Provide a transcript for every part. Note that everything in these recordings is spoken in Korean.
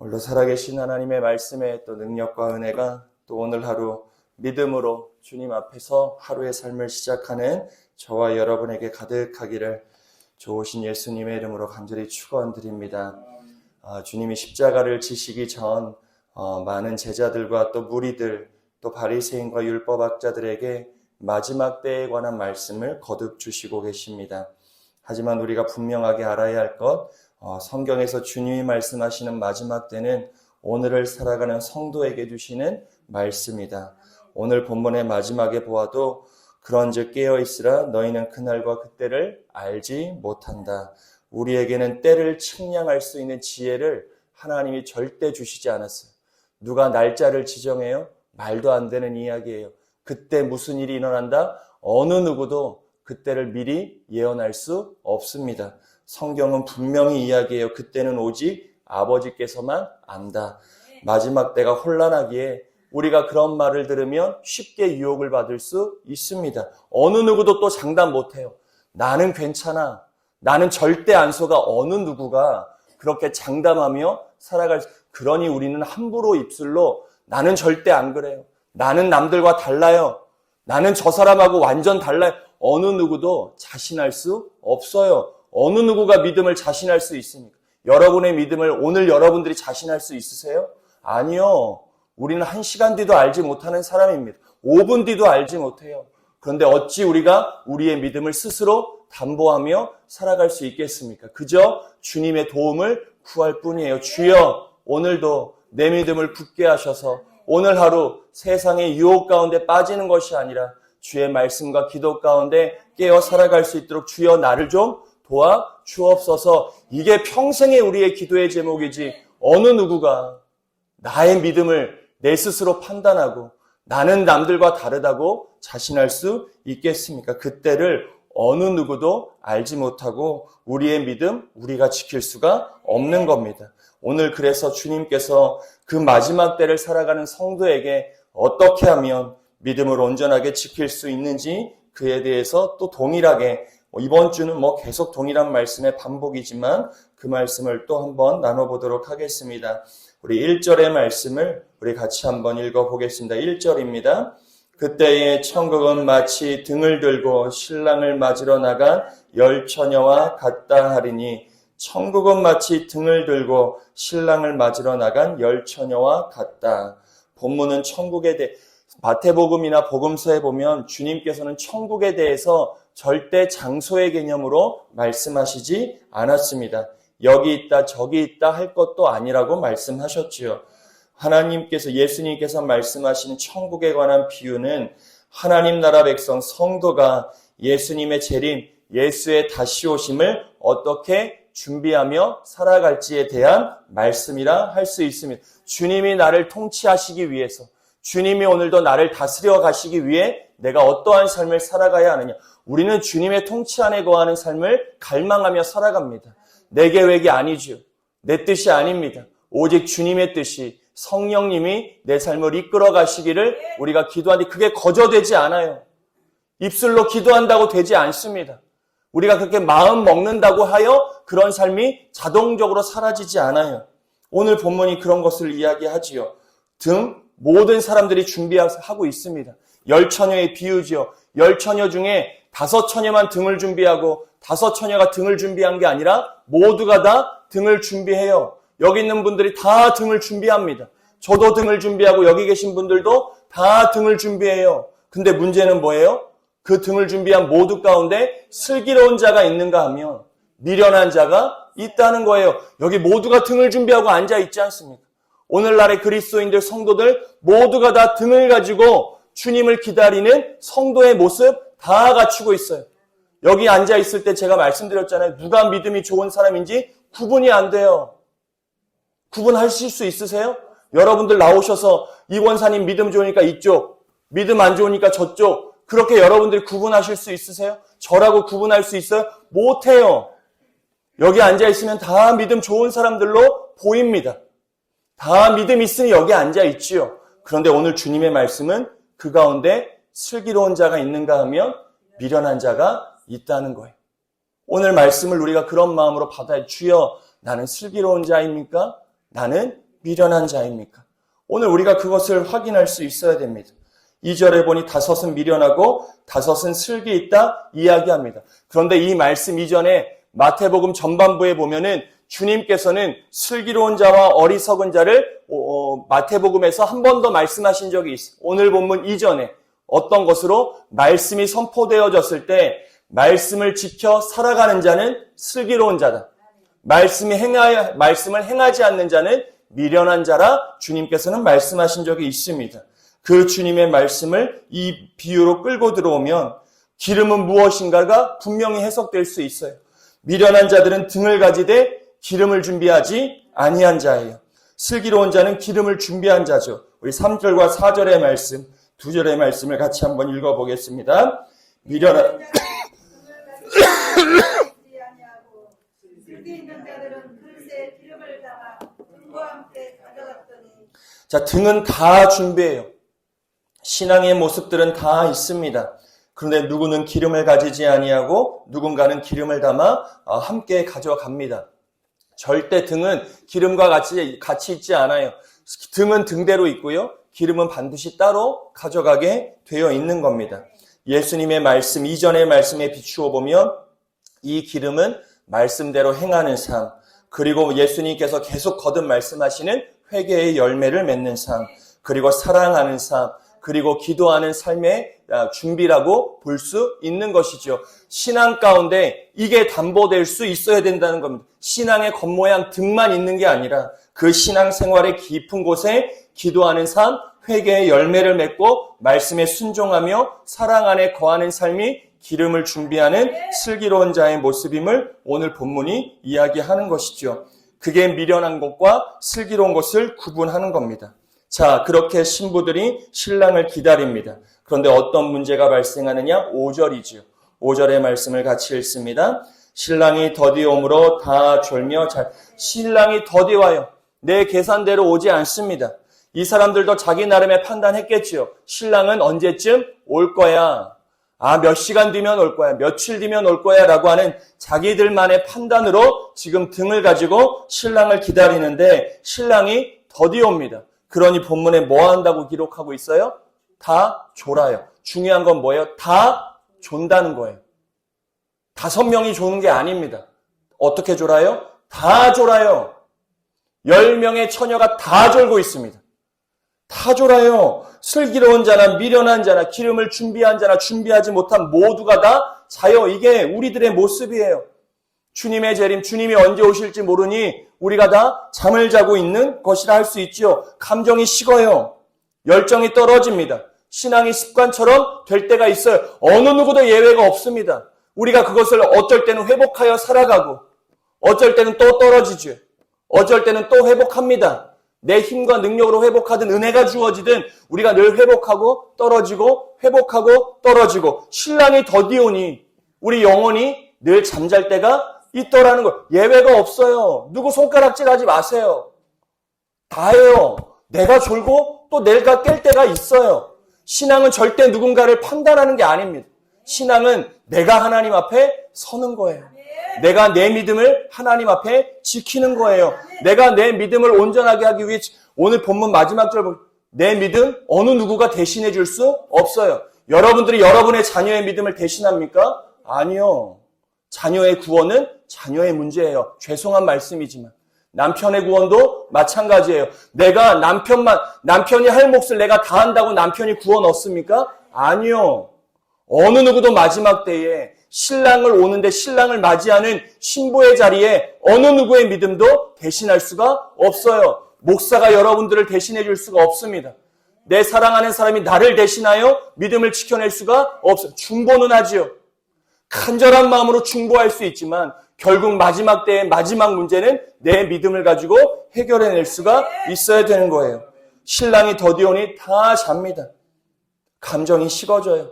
오늘도 살아계신 하나님의 말씀에 또 능력과 은혜가 또 오늘 하루 믿음으로 주님 앞에서 하루의 삶을 시작하는 저와 여러분에게 가득하기를 좋으신 예수님의 이름으로 간절히 축원드립니다. 주님이 십자가를 지시기 전 많은 제자들과 또 무리들 또 바리새인과 율법학자들에게 마지막 때에 관한 말씀을 거듭 주시고 계십니다. 하지만 우리가 분명하게 알아야 할 것, 성경에서 주님이 말씀하시는 마지막 때는 오늘을 살아가는 성도에게 주시는 말씀이다. 오늘 본문의 마지막에 보아도 그런즉 깨어있으라 너희는 그날과 그때를 알지 못한다. 우리에게는 때를 측량할 수 있는 지혜를 하나님이 절대 주시지 않았어요. 누가 날짜를 지정해요? 말도 안 되는 이야기예요. 그때 무슨 일이 일어난다? 어느 누구도 그때를 미리 예언할 수 없습니다. 성경은 분명히 이야기해요. 그때는 오직 아버지께서만 안다. 마지막 때가 혼란하기에 우리가 그런 말을 들으면 쉽게 유혹을 받을 수 있습니다. 어느 누구도 또 장담 못해요. 나는 괜찮아. 나는 절대 안 속아. 어느 누구가 그렇게 장담하며 살아갈 수. 그러니 우리는 함부로 입술로 나는 절대 안 그래요. 나는 남들과 달라요. 나는 저 사람하고 완전 달라요. 어느 누구도 자신할 수 없어요. 어느 누구가 믿음을 자신할 수 있습니까? 여러분의 믿음을 오늘 여러분들이 자신할 수 있으세요? 아니요. 우리는 1시간 뒤도 알지 못하는 사람입니다. 5분 뒤도 알지 못해요. 그런데 어찌 우리가 우리의 믿음을 스스로 담보하며 살아갈 수 있겠습니까? 그저 주님의 도움을 구할 뿐이에요. 주여, 오늘도 내 믿음을 굳게 하셔서 오늘 하루 세상의 유혹 가운데 빠지는 것이 아니라 주의 말씀과 기도 가운데 깨어 살아갈 수 있도록 주여 나를 좀 도와주옵소서. 이게 평생의 우리의 기도의 제목이지 어느 누구가 나의 믿음을 내 스스로 판단하고 나는 남들과 다르다고 자신할 수 있겠습니까? 그때를 어느 누구도 알지 못하고 우리의 믿음 우리가 지킬 수가 없는 겁니다. 오늘 그래서 주님께서 그 마지막 때를 살아가는 성도에게 어떻게 하면 믿음을 온전하게 지킬 수 있는지 그에 대해서 또 동일하게 이번 주는 계속 동일한 말씀의 반복이지만 그 말씀을 또 한번 나눠보도록 하겠습니다. 우리 1절의 말씀을 우리 같이 한번 읽어보겠습니다. 1절입니다. 그때의 천국은 마치 등을 들고 신랑을 맞으러 나간 열 처녀와 같다 하리니 천국은 마치 등을 들고 신랑을 맞으러 나간 열 처녀와 같다. 본문은 천국에 대해 마태복음이나 복음서에 보면 주님께서는 천국에 대해서 절대 장소의 개념으로 말씀하시지 않았습니다. 여기 있다 저기 있다 할 것도 아니라고 말씀하셨지요. 하나님께서 예수님께서 말씀하시는 천국에 관한 비유는 하나님 나라 백성 성도가 예수님의 재림 예수의 다시 오심을 어떻게 준비하며 살아갈지에 대한 말씀이라 할 수 있습니다. 주님이 나를 통치하시기 위해서 주님이 오늘도 나를 다스려 가시기 위해 내가 어떠한 삶을 살아가야 하느냐. 우리는 주님의 통치 안에 거하는 삶을 갈망하며 살아갑니다. 내 계획이 아니죠. 내 뜻이 아닙니다. 오직 주님의 뜻이 성령님이 내 삶을 이끌어 가시기를 우리가 기도하는데 그게 거저되지 않아요. 입술로 기도한다고 되지 않습니다. 우리가 그렇게 마음 먹는다고 하여 그런 삶이 자동적으로 사라지지 않아요. 오늘 본문이 그런 것을 이야기하지요. 모든 사람들이 준비하고 있습니다. 열 처녀의 비유지요. 열 처녀 중에 5 처녀만 등을 준비하고 5 처녀가 등을 준비한 게 아니라 모두가 다 등을 준비해요. 여기 있는 분들이 다 등을 준비합니다. 저도 등을 준비하고 여기 계신 분들도 다 등을 준비해요. 근데 문제는 뭐예요? 그 등을 준비한 모두 가운데 슬기로운 자가 있는가 하면 미련한 자가 있다는 거예요. 여기 모두가 등을 준비하고 앉아 있지 않습니까? 오늘날의 그리스도인들 성도들 모두가 다 등을 가지고 주님을 기다리는 성도의 모습 다 갖추고 있어요. 여기 앉아 있을 때 제가 말씀드렸잖아요. 누가 믿음이 좋은 사람인지 구분이 안 돼요. 구분하실 수 있으세요? 여러분들 나오셔서 이 권사님 믿음 좋으니까 이쪽, 믿음 안 좋으니까 저쪽 그렇게 여러분들이 구분하실 수 있으세요? 저라고 구분할 수 있어요? 못해요. 여기 앉아 있으면 다 믿음 좋은 사람들로 보입니다. 다 믿음 있으니 여기 앉아 있지요. 그런데 오늘 주님의 말씀은 그 가운데 슬기로운 자가 있는가 하면 미련한 자가 있다는 거예요. 오늘 말씀을 우리가 그런 마음으로 받아야 주여 나는 슬기로운 자입니까? 나는 미련한 자입니까? 오늘 우리가 그것을 확인할 수 있어야 됩니다. 2절에 보니 다섯은 미련하고 다섯은 슬기 있다 이야기합니다. 그런데 이 말씀 이전에 마태복음 전반부에 보면은 주님께서는 슬기로운 자와 어리석은 자를 마태복음에서 한 번 더 말씀하신 적이 있어요. 오늘 본문 이전에 어떤 것으로 말씀이 선포되어졌을 때 말씀을 지켜 살아가는 자는 슬기로운 자다. 말씀을 행하지 않는 자는 미련한 자라 주님께서는 말씀하신 적이 있습니다. 그 주님의 말씀을 이 비유로 끌고 들어오면 기름은 무엇인가가 분명히 해석될 수 있어요. 미련한 자들은 등을 가지되 기름을 준비하지 아니한 자예요. 슬기로운 자는 기름을 준비한 자죠. 우리 3절과 4절의 말씀, 2절의 말씀을 같이 한번 읽어보겠습니다. 미련한 자, 등은 다 준비해요. 신앙의 모습들은 다 있습니다. 그런데 누구는 기름을 가지지 아니하고 누군가는 기름을 담아 함께 가져갑니다. 절대 등은 기름과 같이 있지 않아요. 등은 등대로 있고요. 기름은 반드시 따로 가져가게 되어 있는 겁니다. 예수님의 말씀, 이전의 말씀에 비추어 보면 이 기름은 말씀대로 행하는 삶, 그리고 예수님께서 계속 거듭 말씀하시는 회개의 열매를 맺는 삶, 그리고 사랑하는 삶, 그리고 기도하는 삶의 준비라고 볼 수 있는 것이죠. 신앙 가운데 이게 담보될 수 있어야 된다는 겁니다. 신앙의 겉모양 등만 있는 게 아니라 그 신앙 생활의 깊은 곳에 기도하는 삶, 회개의 열매를 맺고 말씀에 순종하며 사랑 안에 거하는 삶이 기름을 준비하는 슬기로운 자의 모습임을 오늘 본문이 이야기하는 것이죠. 그게 미련한 것과 슬기로운 것을 구분하는 겁니다. 자, 그렇게 신부들이 신랑을 기다립니다. 그런데 어떤 문제가 발생하느냐? 5절이죠. 5절의 말씀을 같이 읽습니다. 신랑이 더디옴으로 다 졸며 신랑이 더디와요. 내 계산대로 오지 않습니다. 이 사람들도 자기 나름의 판단했겠지요. 신랑은 언제쯤 올 거야? 몇 시간 뒤면 올 거야. 며칠 뒤면 올 거야. 라고 하는 자기들만의 판단으로 지금 등을 가지고 신랑을 기다리는데 신랑이 더디옵니다. 그러니 본문에 뭐 한다고 기록하고 있어요? 다 졸아요. 중요한 건 뭐예요? 다 존다는 거예요. 5명이 조는 게 아닙니다. 어떻게 졸아요? 다 졸아요. 10명의 처녀가 다 졸고 있습니다. 다 졸아요. 슬기로운 자나 미련한 자나 기름을 준비한 자나 준비하지 못한 모두가 다 자요. 이게 우리들의 모습이에요. 주님의 재림, 주님이 언제 오실지 모르니 우리가 다 잠을 자고 있는 것이라 할 수 있죠. 감정이 식어요. 열정이 떨어집니다. 신앙이 습관처럼 될 때가 있어요. 어느 누구도 예외가 없습니다. 우리가 그것을 어쩔 때는 회복하여 살아가고 어쩔 때는 또 떨어지죠. 어쩔 때는 또 회복합니다. 내 힘과 능력으로 회복하든 은혜가 주어지든 우리가 늘 회복하고 떨어지고 회복하고 떨어지고 신랑이 더디오니 우리 영혼이 늘 잠잘 때가 있더라는 거. 예외가 없어요. 누구 손가락질하지 마세요. 다예요. 내가 졸고 또 내가 깰 때가 있어요. 신앙은 절대 누군가를 판단하는 게 아닙니다. 신앙은 내가 하나님 앞에 서는 거예요. 내가 내 믿음을 하나님 앞에 지키는 거예요. 내가 내 믿음을 온전하게 하기 위해 오늘 본문 마지막 절 내 믿음 어느 누구가 대신해 줄 수 없어요. 여러분들이 여러분의 자녀의 믿음을 대신합니까? 아니요. 자녀의 구원은 자녀의 문제예요. 죄송한 말씀이지만 남편의 구원도 마찬가지예요. 내가 남편이 할 몫을 내가 다 한다고 남편이 구원 얻습니까? 아니요. 어느 누구도 마지막 때에 신랑을 오는데 신랑을 맞이하는 신부의 자리에 어느 누구의 믿음도 대신할 수가 없어요. 목사가 여러분들을 대신해 줄 수가 없습니다. 내 사랑하는 사람이 나를 대신하여 믿음을 지켜낼 수가 없어요. 중보는 하지요. 간절한 마음으로 중보할 수 있지만 결국 마지막 때의 마지막 문제는 내 믿음을 가지고 해결해낼 수가 있어야 되는 거예요. 신랑이 더디오니 다 잡니다. 감정이 식어져요.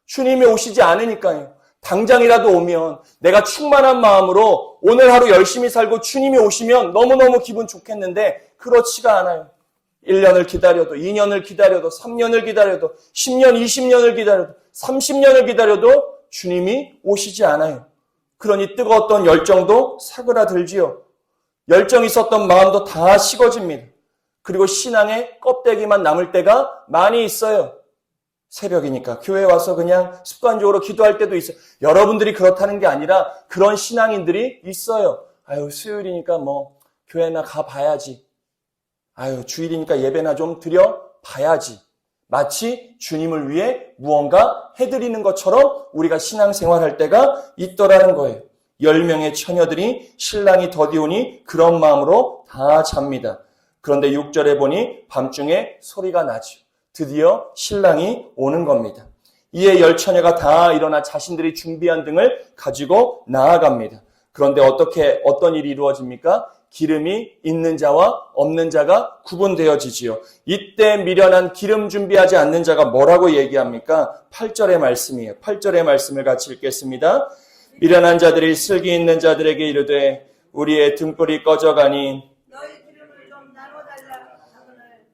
주님이 오시지 않으니까요. 당장이라도 오면 내가 충만한 마음으로 오늘 하루 열심히 살고 주님이 오시면 너무너무 기분 좋겠는데 그렇지가 않아요. 1년을 기다려도 2년을 기다려도 3년을 기다려도 10년, 20년을 기다려도 30년을 기다려도 주님이 오시지 않아요. 그러니 뜨거웠던 열정도 사그라들지요. 열정이 있었던 마음도 다 식어집니다. 그리고 신앙의 껍데기만 남을 때가 많이 있어요. 새벽이니까 교회 와서 그냥 습관적으로 기도할 때도 있어요. 여러분들이 그렇다는 게 아니라 그런 신앙인들이 있어요. 아유, 수요일이니까 뭐 교회나 가봐야지. 아유, 주일이니까 예배나 좀 드려봐야지. 마치 주님을 위해 무언가 해드리는 것처럼 우리가 신앙생활할 때가 있더라는 거예요. 10명의 처녀들이 신랑이 더디오니 그런 마음으로 다 잡니다. 그런데 6절에 보니 밤중에 소리가 나죠. 드디어 신랑이 오는 겁니다. 이에 10처녀가 다 일어나 자신들이 준비한 등을 가지고 나아갑니다. 그런데 어떤 일이 이루어집니까? 기름이 있는 자와 없는 자가 구분되어지지요. 이때 미련한 기름 준비하지 않는 자가 뭐라고 얘기합니까? 8절의 말씀이에요. 8절의 말씀을 같이 읽겠습니다. 미련한 자들이 슬기 있는 자들에게 이르되 우리의 등불이 꺼져가니.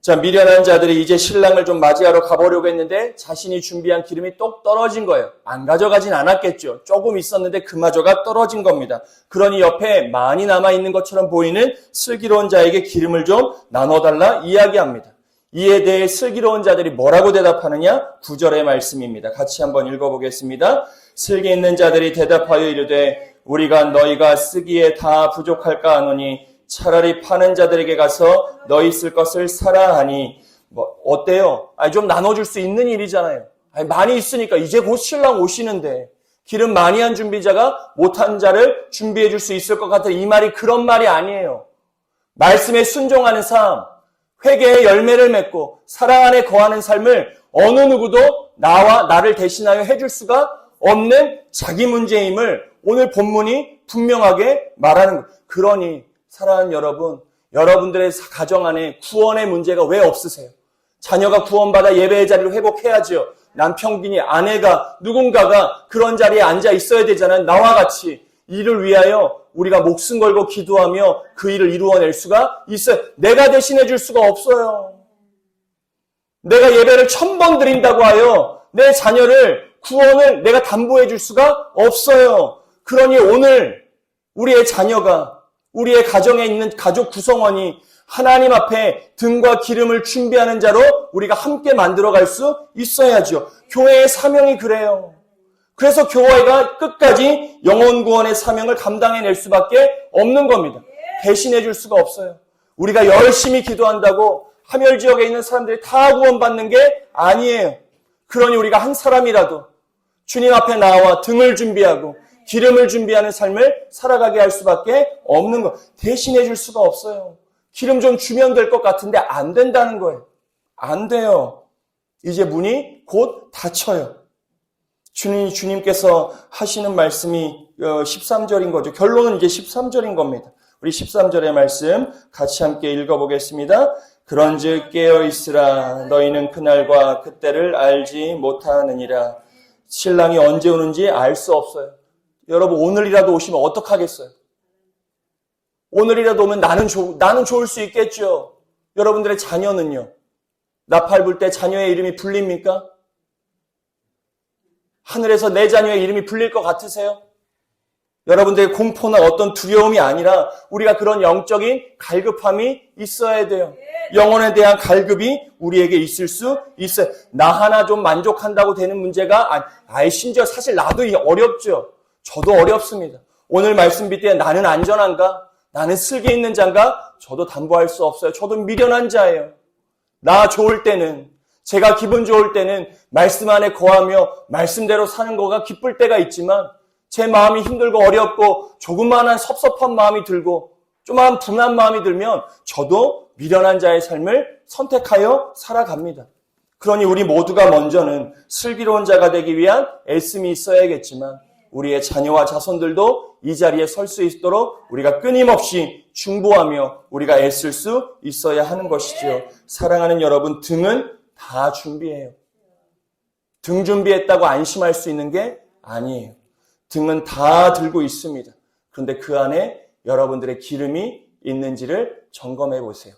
자, 미련한 자들이 이제 신랑을 좀 맞이하러 가보려고 했는데 자신이 준비한 기름이 똑 떨어진 거예요. 안 가져가진 않았겠죠. 조금 있었는데 그마저가 떨어진 겁니다. 그러니 옆에 많이 남아있는 것처럼 보이는 슬기로운 자에게 기름을 좀 나눠달라 이야기합니다. 이에 대해 슬기로운 자들이 뭐라고 대답하느냐? 9절의 말씀입니다. 같이 한번 읽어보겠습니다. 슬기 있는 자들이 대답하여 이르되 우리가 너희가 쓰기에 다 부족할까 하노니 차라리 파는 자들에게 가서 너희 쓸 것을 사라 하니. 뭐 어때요? 좀 나눠줄 수 있는 일이잖아요. 많이 있으니까 이제 곧 신랑 오시는데 기름 많이 한 준비자가 못한 자를 준비해 줄 수 있을 것 같아요. 이 말이 그런 말이 아니에요. 말씀에 순종하는 삶, 회개의 열매를 맺고 사랑 안에 거하는 삶을 어느 누구도 나를 대신하여 해줄 수가 없는 자기 문제임을 오늘 본문이 분명하게 말하는 거예요. 그러니 사랑하는 여러분, 여러분들의 가정 안에 구원의 문제가 왜 없으세요? 자녀가 구원받아 예배의 자리를 회복해야죠. 남편이니 아내가 누군가가 그런 자리에 앉아 있어야 되잖아요. 나와 같이 이를 위하여 우리가 목숨 걸고 기도하며 그 일을 이루어낼 수가 있어요. 내가 대신해 줄 수가 없어요. 내가 예배를 1000번 드린다고 하여 내 자녀를 구원을 내가 담보해 줄 수가 없어요. 그러니 오늘 우리의 자녀가 우리의 가정에 있는 가족 구성원이 하나님 앞에 등과 기름을 준비하는 자로 우리가 함께 만들어갈 수 있어야죠. 교회의 사명이 그래요. 그래서 교회가 끝까지 영혼 구원의 사명을 감당해낼 수밖에 없는 겁니다. 대신해 줄 수가 없어요. 우리가 열심히 기도한다고 하멸 지역에 있는 사람들이 다 구원받는 게 아니에요. 그러니 우리가 한 사람이라도 주님 앞에 나와 등을 준비하고 기름을 준비하는 삶을 살아가게 할 수밖에 없는 것. 대신해 줄 수가 없어요. 기름 좀 주면 될 것 같은데 안 된다는 거예요. 안 돼요. 이제 문이 곧 닫혀요. 주님께서 하시는 말씀이 13절인 거죠. 결론은 이제 13절인 겁니다. 우리 13절의 말씀 같이 함께 읽어보겠습니다. 그런즉 깨어있으라. 너희는 그날과 그때를 알지 못하느니라. 신랑이 언제 오는지 알 수 없어요. 여러분, 오늘이라도 오시면 어떡하겠어요? 오늘이라도 오면 나는 좋을 수 있겠죠. 여러분들의 자녀는요? 나팔 불 때 자녀의 이름이 불립니까? 하늘에서 내 자녀의 이름이 불릴 것 같으세요? 여러분들의 공포나 어떤 두려움이 아니라 우리가 그런 영적인 갈급함이 있어야 돼요. 영혼에 대한 갈급이 우리에게 있을 수 있어요. 나 하나 좀 만족한다고 되는 문제가 심지어 사실 나도 어렵죠. 저도 어렵습니다. 오늘 말씀 빗대 나는 안전한가? 나는 슬기 있는 자인가? 저도 담보할 수 없어요. 저도 미련한 자예요. 나 좋을 때는, 제가 기분 좋을 때는 말씀 안에 거하며 말씀대로 사는 거가 기쁠 때가 있지만 제 마음이 힘들고 어렵고 조그마한 섭섭한 마음이 들고 조그마한 분한 마음이 들면 저도 미련한 자의 삶을 선택하여 살아갑니다. 그러니 우리 모두가 먼저는 슬기로운 자가 되기 위한 애씀이 있어야겠지만 우리의 자녀와 자손들도 이 자리에 설 수 있도록 우리가 끊임없이 중보하며 우리가 애쓸 수 있어야 하는 것이죠. 사랑하는 여러분, 등은 다 준비해요. 등 준비했다고 안심할 수 있는 게 아니에요. 등은 다 들고 있습니다. 그런데 그 안에 여러분들의 기름이 있는지를 점검해 보세요.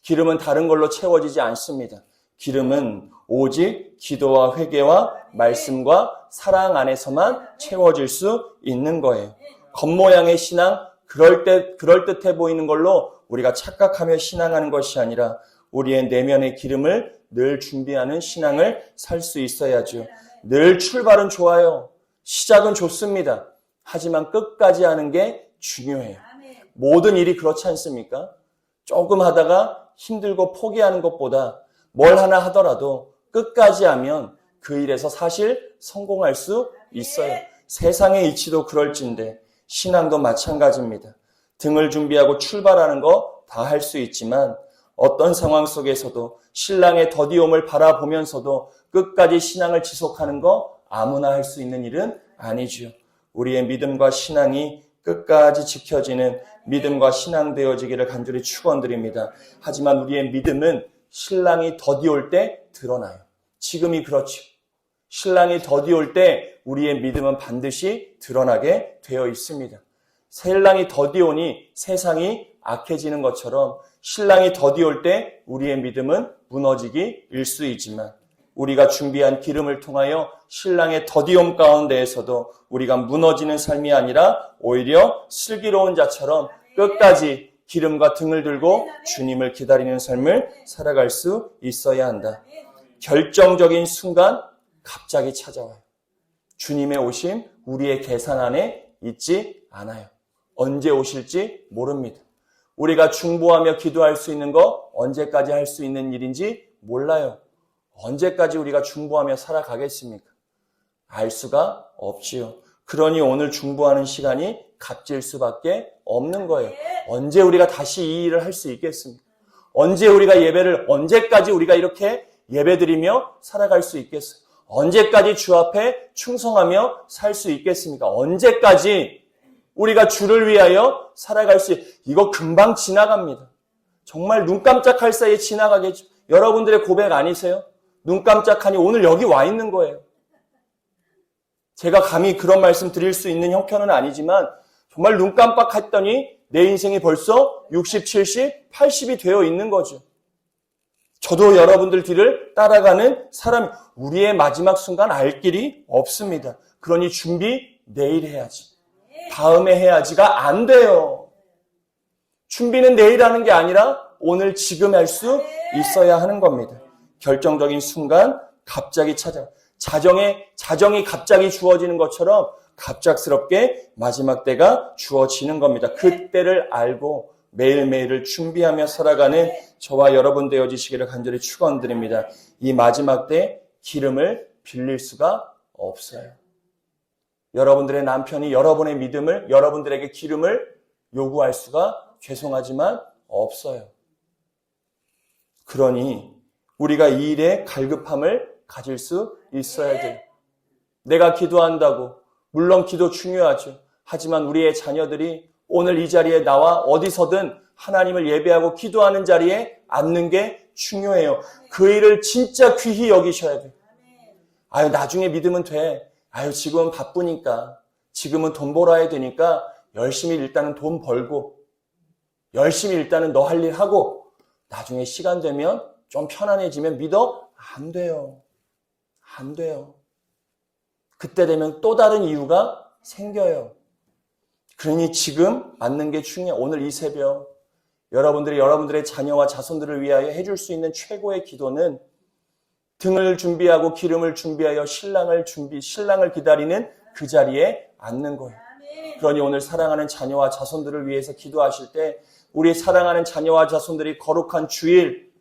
기름은 다른 걸로 채워지지 않습니다. 기름은 오직 기도와 회개와 말씀과 사랑 안에서만 채워질 수 있는 거예요. 겉모양의 신앙, 그럴듯해 보이는 걸로 우리가 착각하며 신앙하는 것이 아니라 우리의 내면의 기름을 늘 준비하는 신앙을 살 수 있어야죠. 늘 출발은 좋아요. 시작은 좋습니다. 하지만 끝까지 하는 게 중요해요. 모든 일이 그렇지 않습니까? 조금 하다가 힘들고 포기하는 것보다 뭘 하나 하더라도 끝까지 하면 그 일에서 사실 성공할 수 있어요. 세상의 이치도 그럴진데 신앙도 마찬가지입니다. 등을 준비하고 출발하는 거 다 할 수 있지만 어떤 상황 속에서도 신랑의 더디움을 바라보면서도 끝까지 신앙을 지속하는 거 아무나 할 수 있는 일은 아니죠. 우리의 믿음과 신앙이 끝까지 지켜지는 믿음과 신앙 되어지기를 간절히 축원드립니다. 하지만 우리의 믿음은 신랑이 더디올 때 드러나요. 지금이 그렇죠. 신랑이 더디올 때 우리의 믿음은 반드시 드러나게 되어 있습니다. 신랑이 더디오니 세상이 악해지는 것처럼 신랑이 더디올 때 우리의 믿음은 무너지기 일쑤이지만 우리가 준비한 기름을 통하여 신랑의 더디움 가운데에서도 우리가 무너지는 삶이 아니라 오히려 슬기로운 자처럼 끝까지 기름과 등을 들고 주님을 기다리는 삶을 살아갈 수 있어야 한다. 결정적인 순간 갑자기 찾아와요. 주님의 오심 우리의 계산 안에 있지 않아요. 언제 오실지 모릅니다. 우리가 중보하며 기도할 수 있는 거 언제까지 할 수 있는 일인지 몰라요. 언제까지 우리가 중보하며 살아가겠습니까? 알 수가 없지요. 그러니 오늘 중보하는 시간이 값질 수밖에 없는 거예요. 언제 우리가 다시 이 일을 할 수 있겠습니까? 언제 우리가 언제까지 우리가 이렇게 예배드리며 살아갈 수 있겠어요? 언제까지 주 앞에 충성하며 살 수 있겠습니까? 언제까지 우리가 주를 위하여 살아갈 수 이거 금방 지나갑니다. 정말 눈 깜짝할 사이에 지나가겠죠. 여러분들의 고백 아니세요? 눈 깜짝하니 오늘 여기 와 있는 거예요. 제가 감히 그런 말씀 드릴 수 있는 형편은 아니지만 정말 눈 깜빡했더니 내 인생이 벌써 60, 70, 80이 되어 있는 거죠. 저도 여러분들 뒤를 따라가는 사람, 우리의 마지막 순간 알 길이 없습니다. 그러니 준비 내일 해야지. 다음에 해야지가 안 돼요. 준비는 내일 하는 게 아니라 오늘 지금 할 수 있어야 하는 겁니다. 결정적인 순간 갑자기 자정이 갑자기 주어지는 것처럼 갑작스럽게 마지막 때가 주어지는 겁니다. 그때를 알고 매일매일을 준비하며 살아가는 저와 여러분 되어지시기를 간절히 축원드립니다. 이 마지막 때 기름을 빌릴 수가 없어요. 여러분들의 남편이 여러분의 믿음을, 여러분들에게 기름을 요구할 수가 죄송하지만 없어요. 그러니 우리가 이 일에 갈급함을 가질 수 있어야 돼요. 내가 기도한다고, 물론 기도 중요하죠. 하지만 우리의 자녀들이 오늘 이 자리에 나와 어디서든 하나님을 예배하고 기도하는 자리에 앉는 게 중요해요. 그 일을 진짜 귀히 여기셔야 돼요. 아유, 나중에 믿으면 돼. 아유, 지금은 바쁘니까. 지금은 돈 벌어야 되니까 열심히 일단은 돈 벌고 열심히 일단은 너 할 일 하고 나중에 시간 되면 좀 편안해지면 믿어? 안 돼요. 안 돼요. 그때 되면 또 다른 이유가 생겨요. 그러니 지금 맞는 게 중요해요. 오늘 이 새벽 여러분들이 여러분들의 자녀와 자손들을 위하여 해줄 수 있는 최고의 기도는 등을 준비하고 기름을 준비하여 신랑을 기다리는 그 자리에 앉는 거예요. 그러니 오늘 사랑하는 자녀와 자손들을 위해서 기도하실 때 우리 사랑하는 자녀와 자손들이 거룩한 주일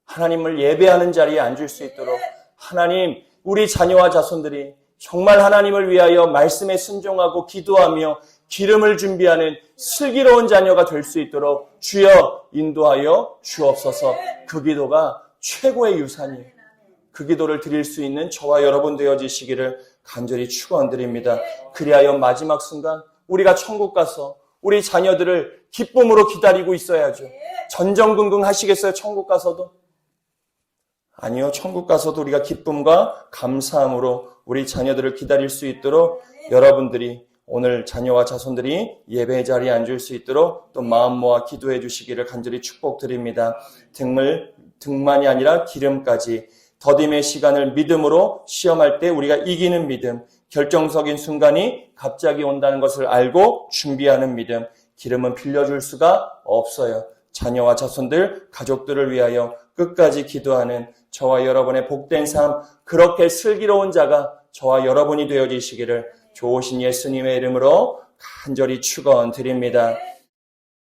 하나님을 예배하는 자리에 앉을 수 있도록 하나님, 우리 자녀와 자손들이 정말 하나님을 위하여 말씀에 순종하고 기도하며 기름을 준비하는 슬기로운 자녀가 될 수 있도록 주여 인도하여 주옵소서. 그 기도가 최고의 유산이에요. 그 기도를 드릴 수 있는 저와 여러분 되어지시기를 간절히 축원드립니다. 그리하여 마지막 순간 우리가 천국 가서 우리 자녀들을 기쁨으로 기다리고 있어야죠. 전전긍긍 하시겠어요? 천국 가서도? 아니요. 천국 가서도 우리가 기쁨과 감사함으로 우리 자녀들을 기다릴 수 있도록 여러분들이 오늘 자녀와 자손들이 예배 자리에 앉을 수 있도록 또 마음 모아 기도해 주시기를 간절히 축복드립니다. 등만이 아니라 기름까지 더딤의 시간을 믿음으로 시험할 때 우리가 이기는 믿음, 결정적인 순간이 갑자기 온다는 것을 알고 준비하는 믿음, 기름은 빌려줄 수가 없어요. 자녀와 자손들, 가족들을 위하여 끝까지 기도하는 저와 여러분의 복된 삶, 그렇게 슬기로운 자가 저와 여러분이 되어지시기를 좋으신 예수님의 이름으로 간절히 축원드립니다.